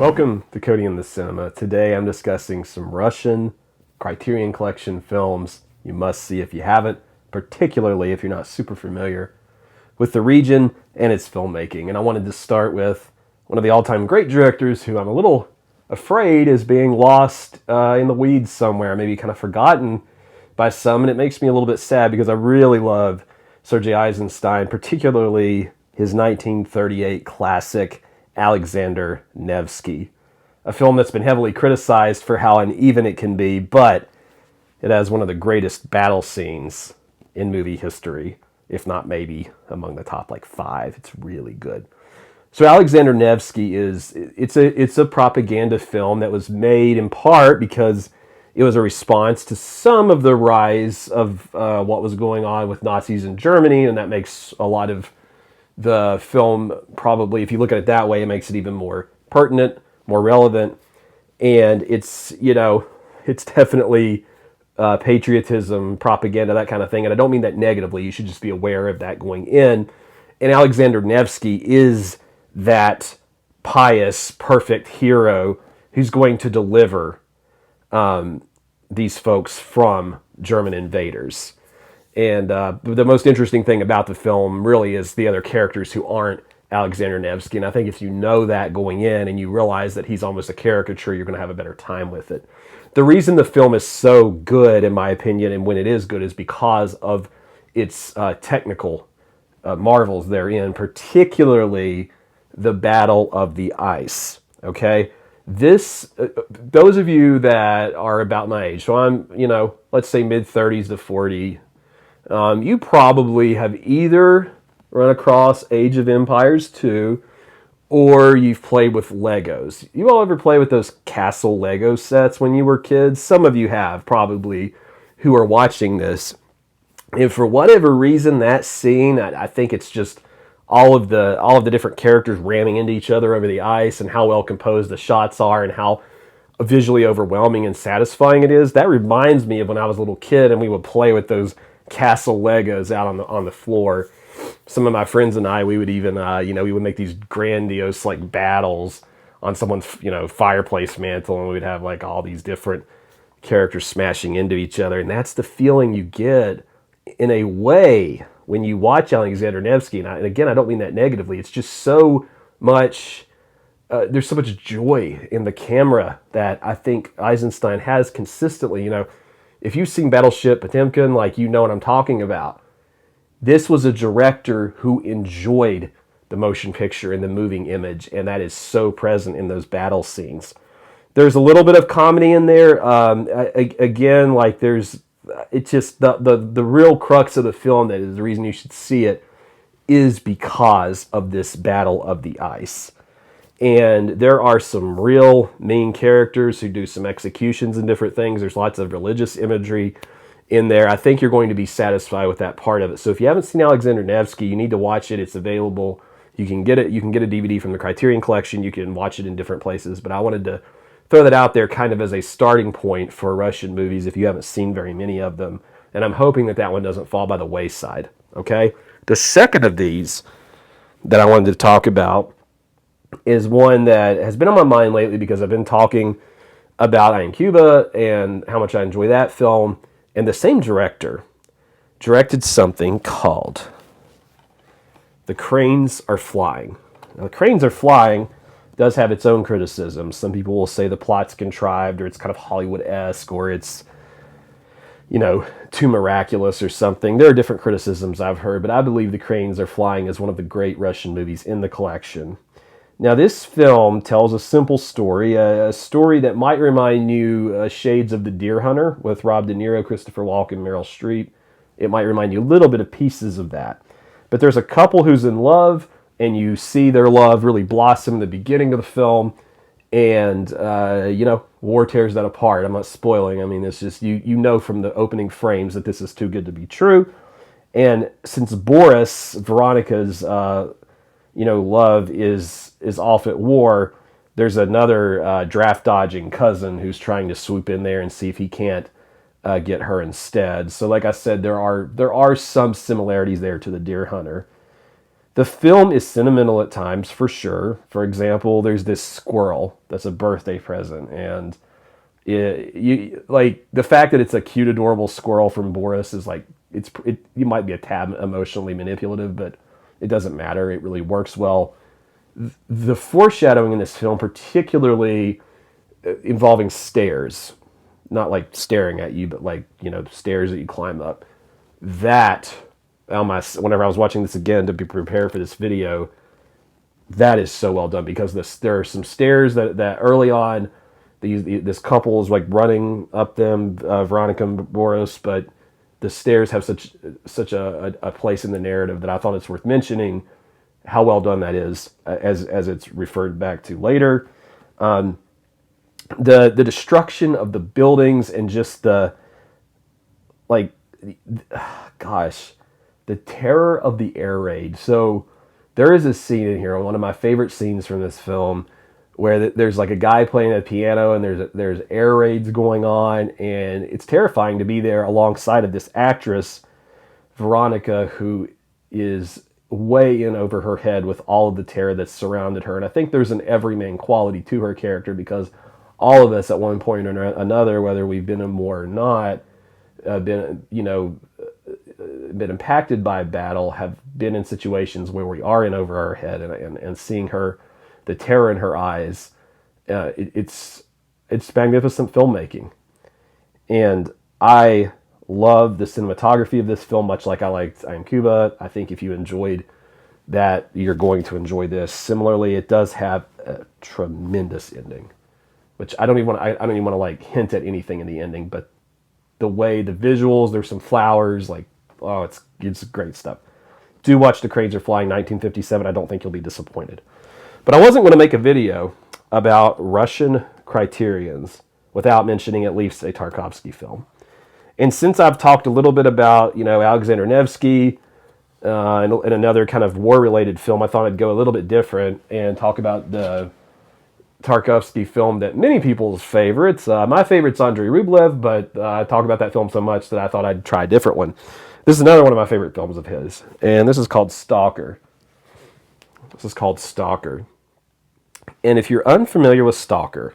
Welcome to Cody in the Cinema. Today I'm discussing some Russian Criterion Collection films you must see if you haven't, particularly if you're not super familiar with the region and its filmmaking. And I wanted to start with one of the all-time great directors who I'm a little afraid is being lost in the weeds somewhere, maybe kind of forgotten by some, and it makes me a little bit sad because I really love Sergei Eisenstein, particularly his 1938 classic Alexander Nevsky, a film that's been heavily criticized for how uneven it can be, but it has one of the greatest battle scenes in movie history, if not maybe among the top like 5. It's really good. So Alexander Nevsky it's a propaganda film that was made in part because it was a response to some of the rise of what was going on with Nazis in Germany, and that makes a lot of the film, probably, if you look at it that way, it makes it even more pertinent, more relevant, and it's definitely patriotism, propaganda, that kind of thing, and I don't mean that negatively. You should just be aware of that going in, and Alexander Nevsky is that pious, perfect hero who's going to deliver these folks from German invaders. And the most interesting thing about the film really is the other characters who aren't Alexander Nevsky. And I think if you know that going in and you realize that he's almost a caricature, you're going to have a better time with it. The reason the film is so good, in my opinion, and when it is good, is because of its technical marvels therein, particularly the Battle of the Ice. Okay? Those of you that are about my age, so I'm, let's say mid-30s to 40, you probably have either run across Age of Empires 2 or you've played with Legos. You all ever play with those castle Lego sets when you were kids? Some of you have, probably, who are watching this. And for whatever reason, that scene, I think it's just all of the different characters ramming into each other over the ice and how well composed the shots are and how visually overwhelming and satisfying it is. That reminds me of when I was a little kid and we would play with those castle Legos out on the floor. Some of my friends and I, we would even we would make these grandiose like battles on someone's fireplace mantle, and we would have like all these different characters smashing into each other. And that's the feeling you get in a way when you watch Alexander Nevsky. And again, I don't mean that negatively. It's just so much there's so much joy in the camera that I think Eisenstein has consistently. If you've seen Battleship Potemkin, you know what I'm talking about. This was a director who enjoyed the motion picture and the moving image, and that is so present in those battle scenes. There's a little bit of comedy in there. Again, it's just the real crux of the film, that is the reason you should see it, is because of this Battle of the Ice. And there are some real mean characters who do some executions and different things. There's lots of religious imagery in there. I think you're going to be satisfied with that part of it. So if you haven't seen Alexander Nevsky, you need to watch it. It's available. You can get it. You can get a DVD from the Criterion Collection. You can watch it in different places. But I wanted to throw that out there kind of as a starting point for Russian movies if you haven't seen very many of them. And I'm hoping that one doesn't fall by the wayside. Okay? The second of these that I wanted to talk about is one that has been on my mind lately because I've been talking about I Am Cuba and how much I enjoy that film. And the same director directed something called The Cranes Are Flying. Now, The Cranes Are Flying does have its own criticisms. Some people will say the plot's contrived, or it's kind of Hollywood-esque, or it's, too miraculous or something. There are different criticisms I've heard, but I believe The Cranes Are Flying is one of the great Russian movies in the collection. Now, this film tells a simple story, a story that might remind you shades of The Deer Hunter with Rob De Niro, Christopher Walken, Meryl Streep. It might remind you a little bit of pieces of that. But there's a couple who's in love, and you see their love really blossom in the beginning of the film, and, war tears that apart. I'm not spoiling. I mean, it's just, you know from the opening frames that this is too good to be true. And since Boris, Veronica's love is off at war, there's another draft-dodging cousin who's trying to swoop in there and see if he can't get her instead. So like I said, there are some similarities there to The Deer Hunter. The film is sentimental at times, for sure. For example, there's this squirrel that's a birthday present, and you like the fact that it's a cute, adorable squirrel from Boris is like you might be a tad emotionally manipulative, but it doesn't matter. It really works well. The foreshadowing in this film, particularly involving stairs, not like staring at you, but like, stairs that you climb up. That, whenever I was watching this again to be prepared for this video, that is so well done, because there are some stairs that early on, this couple is like running up them, Veronica and Boris, but the stairs have such a place in the narrative that I thought it's worth mentioning how well done that is, as it's referred back to later. The destruction of the buildings and just the terror of the air raid. So there is a scene in here, one of my favorite scenes from this film, where there's like a guy playing a piano and there's air raids going on, and it's terrifying to be there alongside of this actress, Veronica, who is way in over her head with all of the terror that's surrounded her. And I think there's an everyman quality to her character, because all of us at one point or another, whether we've been in war or not, been impacted by a battle, have been in situations where we are in over our head, and seeing her, the terror in her eyes, it's magnificent filmmaking. And I love the cinematography of this film, much like I liked I Am Cuba. I think if you enjoyed that, you're going to enjoy this. Similarly, it does have a tremendous ending, which I don't even want to like hint at anything in the ending, but the way the visuals, there's some flowers, like, oh, it's great stuff. Do watch The Cranes Are Flying, 1957. I don't think you'll be disappointed. But I wasn't going to make a video about Russian Criterions without mentioning at least a Tarkovsky film. And since I've talked a little bit about, Alexander Nevsky and another kind of war-related film, I thought I'd go a little bit different and talk about the Tarkovsky film that many people's favorites. My favorite's Andrei Rublev, but I talk about that film so much that I thought I'd try a different one. This is another one of my favorite films of his, and this is called Stalker. And if you're unfamiliar with Stalker,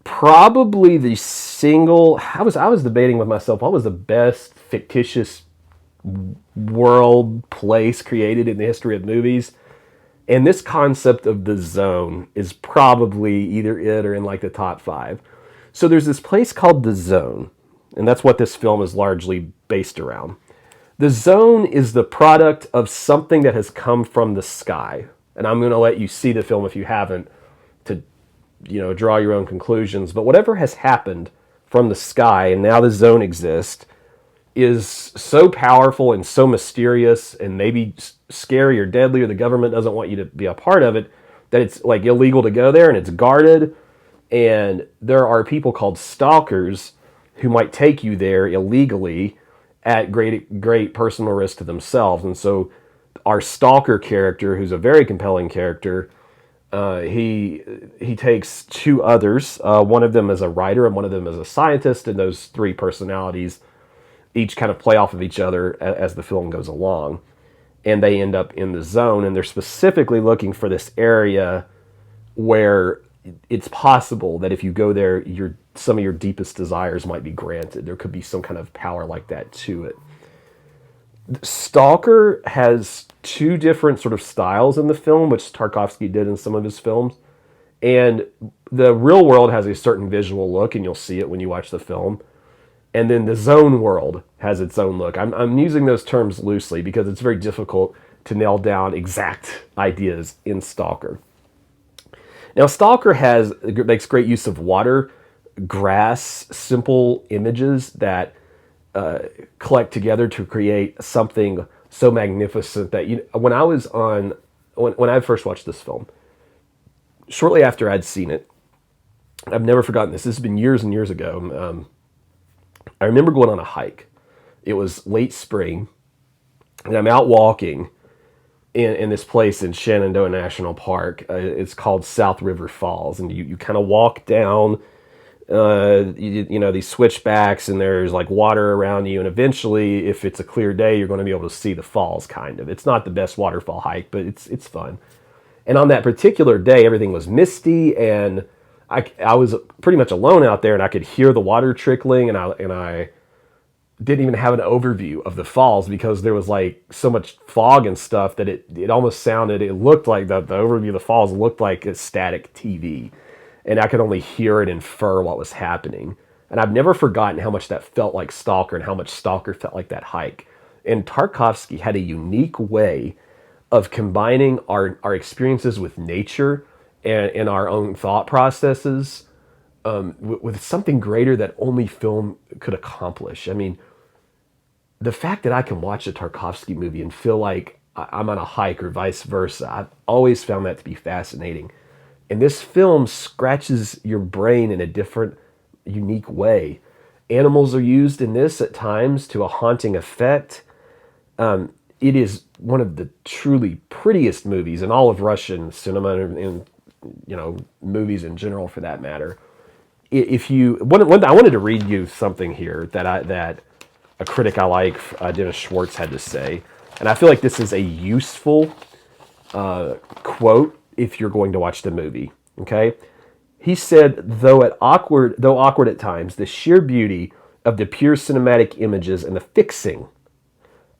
probably the single... I was debating with myself, what was the best fictitious world, place created in the history of movies? And this concept of the zone is probably either it or in like the top 5. So there's this place called the Zone, and that's what this film is largely based around. The zone is the product of something that has come from the sky. And I'm going to let you see the film if you haven't, to draw your own conclusions. But whatever has happened from the sky, and now the zone exists, is so powerful and so mysterious and maybe scary or deadly, or the government doesn't want you to be a part of it, that it's like illegal to go there, and it's guarded. And there are people called stalkers who might take you there illegally at great personal risk to themselves. And so our stalker character, who's a very compelling character, he takes 2 others. One of them is a writer and one of them is a scientist, and those 3 personalities each kind of play off of each other as the film goes along. And they end up in the zone, and they're specifically looking for this area where it's possible that if you go there, some of your deepest desires might be granted. There could be some kind of power like that to it. Stalker has 2 different sort of styles in the film, which Tarkovsky did in some of his films. And the real world has a certain visual look, and you'll see it when you watch the film. And then the zone world has its own look. I'm using those terms loosely because it's very difficult to nail down exact ideas in Stalker. Now, Stalker makes great use of water, grass, simple images that collect together to create something so magnificent that when I first watched this film, shortly after I'd seen it, I've never forgotten this. This has been years and years ago. I remember going on a hike. It was late spring, and I'm out walking in this place in Shenandoah National Park. It's called South River Falls, and you kind of walk down you know, these switchbacks, and there's like water around you, and eventually, if it's a clear day, you're going to be able to see the falls. Kind of, it's not the best waterfall hike, but it's fun. And on that particular day, everything was misty, and I was pretty much alone out there, and I could hear the water trickling, and I didn't even have an overview of the falls because there was like so much fog and stuff that it almost sounded, it looked like the overview of the falls looked like a static TV, and I could only hear and infer what was happening. And I've never forgotten how much that felt like Stalker and how much Stalker felt like that hike. And Tarkovsky had a unique way of combining our experiences with nature and our own thought processes with something greater that only film could accomplish. I mean, the fact that I can watch a Tarkovsky movie and feel like I'm on a hike or vice versa, I've always found that to be fascinating. And this film scratches your brain in a different, unique way. Animals are used in this at times to a haunting effect. It is one of the truly prettiest movies in all of Russian cinema and you know, movies in general for that matter. If you, I wanted to read you something here that a critic I like, Dennis Schwartz, had to say, and I feel like this is a useful quote if you're going to watch the movie. Okay, he said, though awkward at times, the sheer beauty of the pure cinematic images and the fixing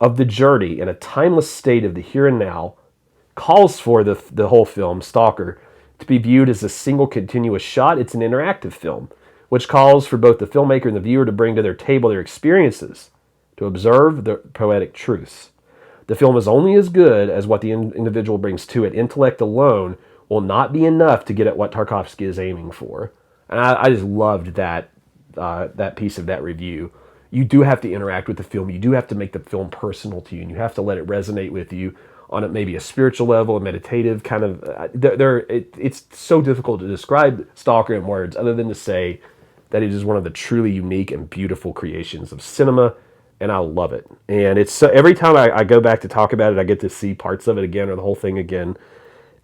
of the journey in a timeless state of the here and now calls for the whole film, Stalker, to be viewed as a single continuous shot. It's an interactive film, which calls for both the filmmaker and the viewer to bring to their table their experiences, to observe the poetic truths. The film is only as good as what the individual brings to it. Intellect alone will not be enough to get at what Tarkovsky is aiming for. And I just loved that piece of that review. You do have to interact with the film. You do have to make the film personal to you, and you have to let it resonate with you on maybe a spiritual level, a meditative kind of. It's so difficult to describe Stalker in words, other than to say that it is one of the truly unique and beautiful creations of cinema, and I love it. And it's so, every time I go back to talk about it, I get to see parts of it again or the whole thing again,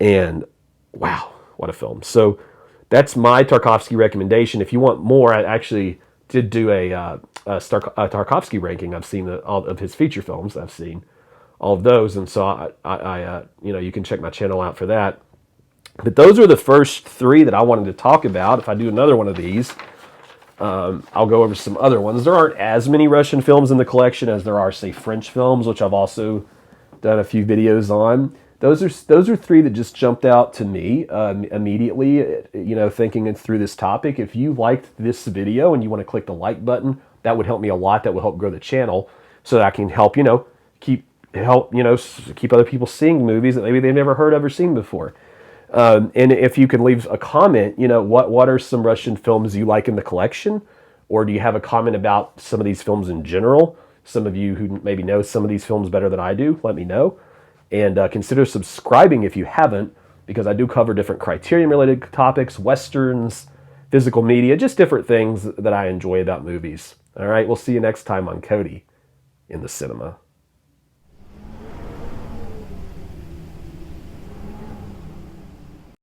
and wow, what a film! So that's my Tarkovsky recommendation. If you want more, I actually did do a Tarkovsky ranking. I've seen all of his feature films. I've seen all of those, and so I you know, you can check my channel out for that. But those are the first three that I wanted to talk about. If I do another one of these, I'll go over some other ones. There aren't as many Russian films in the collection as there are, say, French films, which I've also done a few videos on. Those are three that just jumped out to me immediately, you know, thinking through this topic. If you liked this video and you want to click the like button, that would help me a lot. That would help grow the channel so that I can help, you know, keep other people seeing movies that maybe they've never heard of or seen before. And if you can leave a comment, you know, what are some Russian films you like in the collection? Or do you have a comment about some of these films in general? Some of you who maybe know some of these films better than I do, let me know. And consider subscribing if you haven't, because I do cover different Criterion-related topics, Westerns, physical media, just different things that I enjoy about movies. All right, we'll see you next time on Cody in the Cinema.